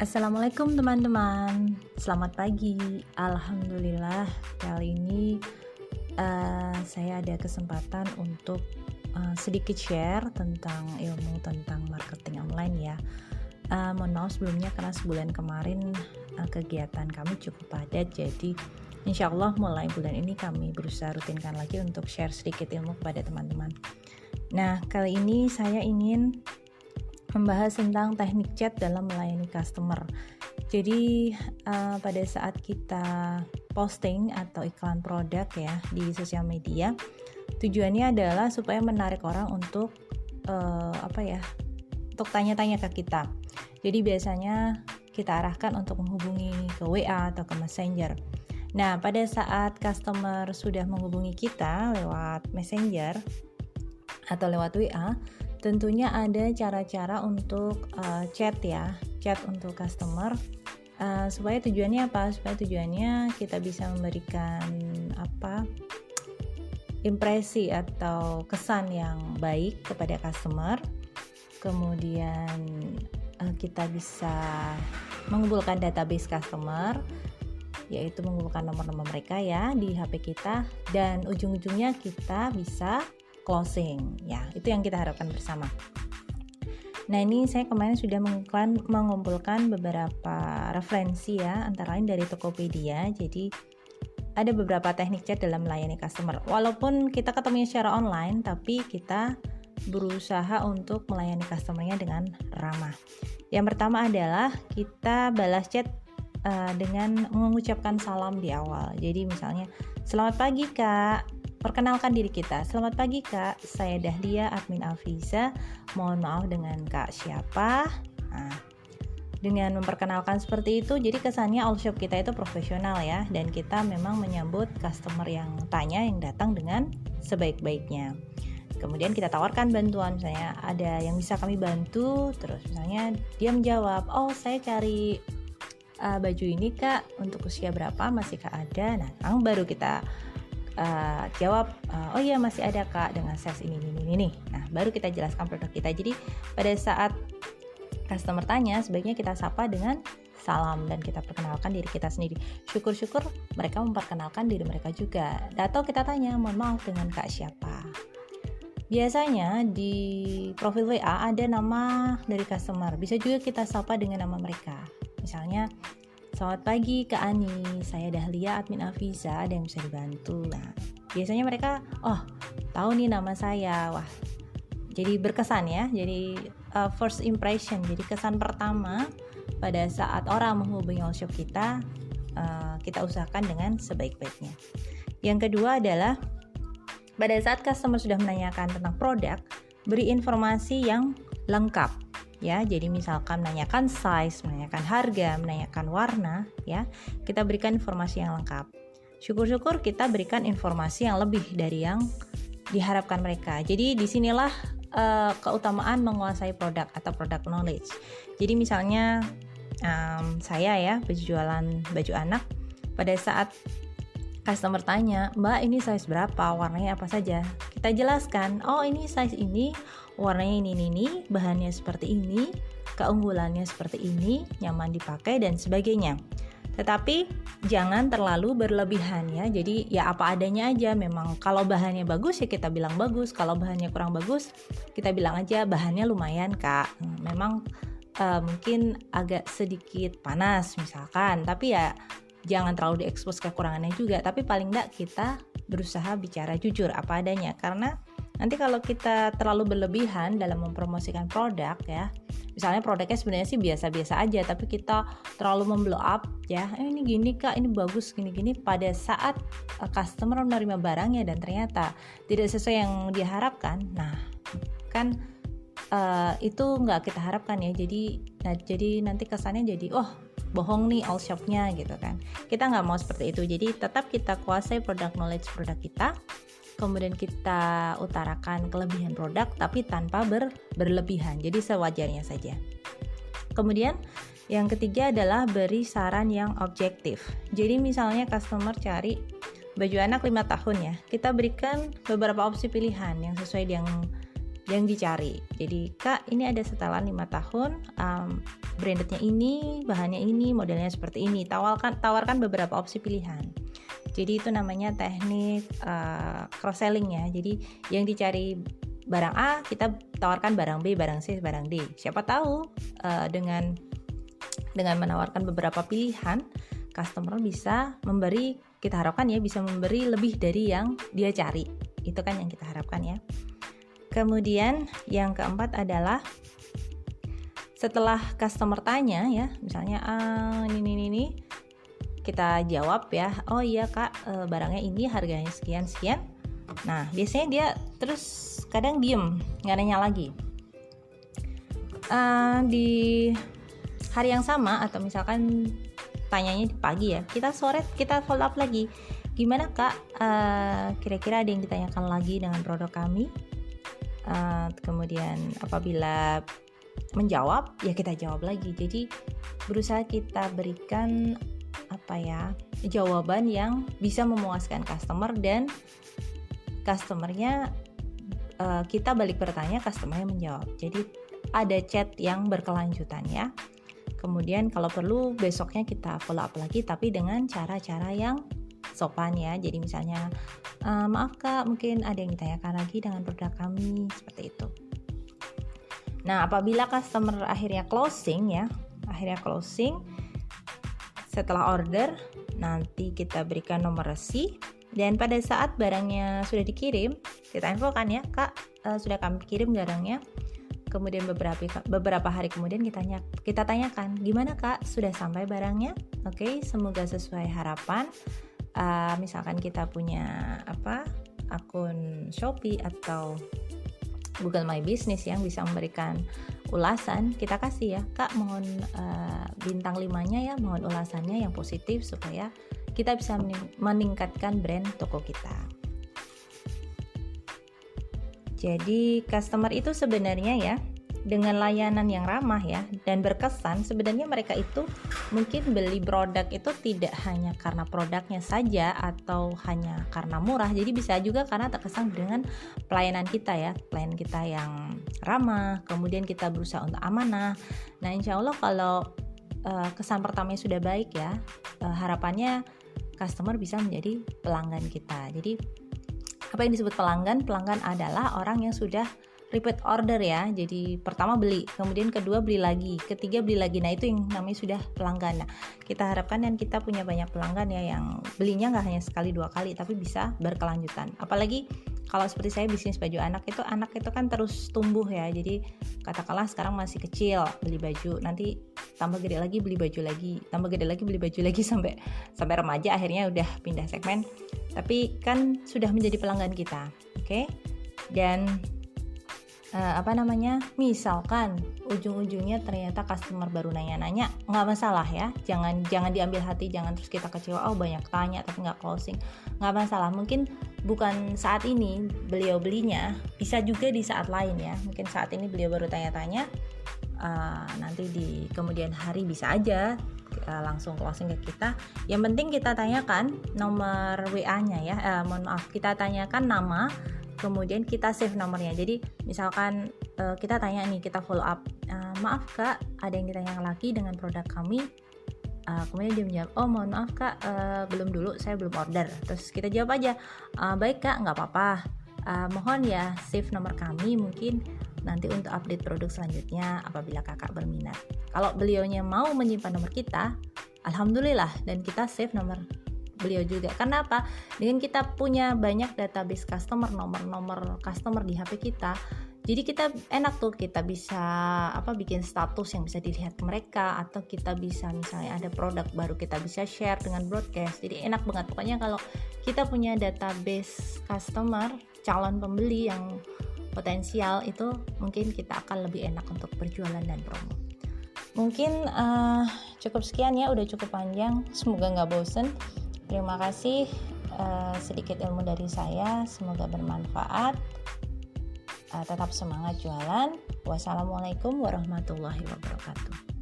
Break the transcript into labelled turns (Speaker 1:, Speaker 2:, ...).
Speaker 1: Assalamualaikum teman-teman, selamat pagi. Alhamdulillah kali ini saya ada kesempatan untuk sedikit share tentang ilmu tentang marketing online ya. Mohon maaf sebelumnya karena sebulan kemarin kegiatan kami cukup padat, jadi insya Allah mulai bulan ini kami berusaha rutinkan lagi untuk share sedikit ilmu kepada teman-teman. Nah, kali ini saya ingin membahas tentang teknik chat dalam melayani customer. Jadi pada saat kita posting atau iklan produk ya di sosial media, tujuannya adalah supaya menarik orang untuk untuk tanya-tanya ke kita. Jadi biasanya kita arahkan untuk menghubungi ke WA atau ke Messenger. Nah, pada saat customer sudah menghubungi kita lewat Messenger atau lewat WA, tentunya ada cara-cara untuk chat untuk customer, supaya tujuannya apa? Supaya tujuannya kita bisa memberikan impresi atau kesan yang baik kepada customer. Kemudian kita bisa mengumpulkan database customer, yaitu mengumpulkan nomor-nomor mereka ya di HP kita, dan ujung-ujungnya kita bisa closing ya, itu yang kita harapkan bersama. Nah, ini saya kemarin sudah mengumpulkan beberapa referensi ya, antara lain dari Tokopedia. Jadi ada beberapa teknik chat dalam melayani customer. Walaupun kita ketemunya secara online, tapi kita berusaha untuk melayani customernya dengan ramah. Yang pertama adalah kita balas chat dengan mengucapkan salam di awal. Jadi misalnya, selamat pagi Kak, perkenalkan diri kita. Selamat pagi Kak, saya Dahlia, admin Afiza. Mohon maaf dengan Kak siapa. Nah, dengan memperkenalkan seperti itu, jadi kesannya all shop kita itu profesional ya, dan kita memang menyambut customer yang tanya, yang datang dengan sebaik-baiknya. Kemudian kita tawarkan bantuan, misalnya ada yang bisa kami bantu, terus misalnya dia menjawab, oh saya cari baju ini Kak, untuk usia berapa, masihkah ada? Nah, baru kita jawab, oh iya masih ada Kak dengan size ini. Nah, baru kita jelaskan produk kita. Jadi pada saat customer tanya, sebaiknya kita sapa dengan salam dan kita perkenalkan diri kita sendiri. Syukur-syukur mereka memperkenalkan diri mereka juga. Atau kita tanya, mohon maaf dengan Kak siapa. Biasanya di profil WA ada nama dari customer. Bisa juga kita sapa dengan nama mereka. Misalnya, selamat pagi Kak Ani, saya Dahlia, admin Afiza, ada yang bisa dibantu. Nah, biasanya mereka, oh tahu nih nama saya. Wah, jadi berkesan ya. Jadi first impression, jadi kesan pertama pada saat orang menghubungi all shop kita, kita usahakan dengan sebaik-baiknya. Yang kedua adalah pada saat customer sudah menanyakan tentang produk, beri informasi yang lengkap. Ya, jadi misalkan menanyakan size, menanyakan harga, menanyakan warna, ya, kita berikan informasi yang lengkap. Syukur-syukur kita berikan informasi yang lebih dari yang diharapkan mereka. Jadi disinilah keutamaan menguasai produk atau product knowledge. Jadi misalnya saya ya jualan baju anak, pada saat customer tanya, Mbak ini size berapa, warnanya apa saja, kita jelaskan, oh ini size ini, warnanya ini, bahannya seperti ini, keunggulannya seperti ini, nyaman dipakai dan sebagainya. Tetapi jangan terlalu berlebihan ya. Jadi ya apa adanya aja. Memang kalau bahannya bagus ya kita bilang bagus, kalau bahannya kurang bagus kita bilang aja bahannya lumayan Kak. Memang mungkin agak sedikit panas misalkan, tapi ya jangan terlalu diekspos kekurangannya juga. Tapi paling enggak kita berusaha bicara jujur apa adanya, karena nanti kalau kita terlalu berlebihan dalam mempromosikan produk ya, misalnya produknya sebenarnya sih biasa-biasa aja, tapi kita terlalu memblow up ya, ini gini Kak, ini bagus gini-gini, pada saat customer menerima barangnya dan ternyata tidak sesuai yang diharapkan, nah kan itu nggak kita harapkan ya. Jadi nanti kesannya jadi bohong nih all shopnya gitu kan. Kita nggak mau seperti itu. Jadi tetap kita kuasai product knowledge produk kita, kemudian kita utarakan kelebihan produk tapi tanpa berlebihan, jadi sewajarnya saja. Kemudian yang ketiga adalah beri saran yang objektif. Jadi misalnya customer cari baju anak 5 tahun ya, kita berikan beberapa opsi pilihan yang sesuai dengan yang dicari. Jadi Kak, ini ada setelan 5 tahun, brandednya ini, bahannya ini, modelnya seperti ini. Tawarkan beberapa opsi pilihan. Jadi itu namanya teknik cross selling ya. Jadi yang dicari barang A, kita tawarkan barang B, barang C, barang D. Siapa tahu dengan menawarkan beberapa pilihan, customer bisa memberi, kita harapkan ya, bisa memberi lebih dari yang dia cari. Itu kan yang kita harapkan ya. Kemudian yang keempat adalah setelah customer tanya ya, misalnya ini kita jawab ya, oh iya Kak, barangnya ini harganya sekian. Nah biasanya dia terus kadang diem, nggak nanya lagi. Di hari yang sama atau misalkan tanyanya di pagi ya, kita sore kita follow up lagi, gimana Kak, kira-kira ada yang ditanyakan lagi dengan produk kami. Kemudian apabila menjawab ya kita jawab lagi. Jadi berusaha kita berikan jawaban yang bisa memuaskan customer, dan customernya kita balik bertanya, customernya menjawab. Jadi ada chat yang berkelanjutan ya. Kemudian kalau perlu besoknya kita follow up lagi, tapi dengan cara-cara yang sopan ya. Jadi misalnya maaf Kak, mungkin ada yang ditanyakan lagi dengan produk kami, seperti itu. Nah apabila customer akhirnya closing setelah order, nanti kita berikan nomor resi, dan pada saat barangnya sudah dikirim kita infokan ya, Kak, sudah kami kirim barangnya. Kemudian beberapa hari kemudian kita tanyakan, gimana Kak, sudah sampai barangnya? Oke, semoga sesuai harapan. Misalkan kita punya akun Shopee atau Google My Business yang bisa memberikan ulasan, kita kasih ya, Kak, mohon bintang 5-nya ya, mohon ulasannya yang positif supaya kita bisa meningkatkan brand toko kita. Jadi customer itu sebenarnya ya, dengan layanan yang ramah ya dan berkesan, sebenarnya mereka itu mungkin beli produk itu tidak hanya karena produknya saja atau hanya karena murah. Jadi bisa juga karena terkesan dengan pelayanan kita ya, pelayanan kita yang ramah, kemudian kita berusaha untuk amanah. Nah insya Allah kalau kesan pertamanya sudah baik ya, harapannya customer bisa menjadi pelanggan kita. Jadi apa yang disebut pelanggan? Pelanggan adalah orang yang sudah repeat order ya. Jadi pertama beli, kemudian kedua beli lagi, ketiga beli lagi. Nah itu yang namanya sudah pelanggan. Nah kita harapkan dan kita punya banyak pelanggan ya, yang belinya nggak hanya sekali dua kali, tapi bisa berkelanjutan. Apalagi kalau seperti saya bisnis baju anak itu kan terus tumbuh ya. Jadi katakanlah sekarang masih kecil beli baju, nanti tambah gede lagi beli baju lagi, tambah gede lagi beli baju lagi sampai remaja, akhirnya udah pindah segmen. Tapi kan sudah menjadi pelanggan kita, oke? Dan misalkan ujung-ujungnya ternyata customer baru nanya-nanya, nggak masalah ya, jangan diambil hati, jangan terus kita kecewa, banyak tanya tapi nggak closing, nggak masalah. Mungkin bukan saat ini beliau belinya, bisa juga di saat lain ya. Mungkin saat ini beliau baru tanya-tanya, nanti di kemudian hari bisa aja langsung closing ke kita. Yang penting kita tanyakan nomor WA-nya ya, kita tanyakan nama, kemudian kita save nomornya. Jadi misalkan kita tanya nih, kita follow up, maaf Kak, ada yang ditanyakan lagi dengan produk kami. Kemudian dia menjawab, mohon maaf Kak, belum dulu, saya belum order. Terus kita jawab aja, baik Kak, nggak apa-apa, mohon ya save nomor kami, mungkin nanti untuk update produk selanjutnya apabila kakak berminat. Kalau beliaunya mau menyimpan nomor kita, alhamdulillah, dan kita save nomor beliau juga. Karena apa? Dengan kita punya banyak database customer, nomor customer di HP kita, jadi kita enak tuh, kita bisa bikin status yang bisa dilihat ke mereka, atau kita bisa misalnya ada produk baru kita bisa share dengan broadcast. Jadi enak banget. Pokoknya kalau kita punya database customer, calon pembeli yang potensial, itu mungkin kita akan lebih enak untuk berjualan dan promo. Mungkin cukup sekian ya, udah cukup panjang, semoga nggak bosen. Terima kasih, sedikit ilmu dari saya, semoga bermanfaat. Tetap semangat jualan. Wassalamualaikum warahmatullahi wabarakatuh.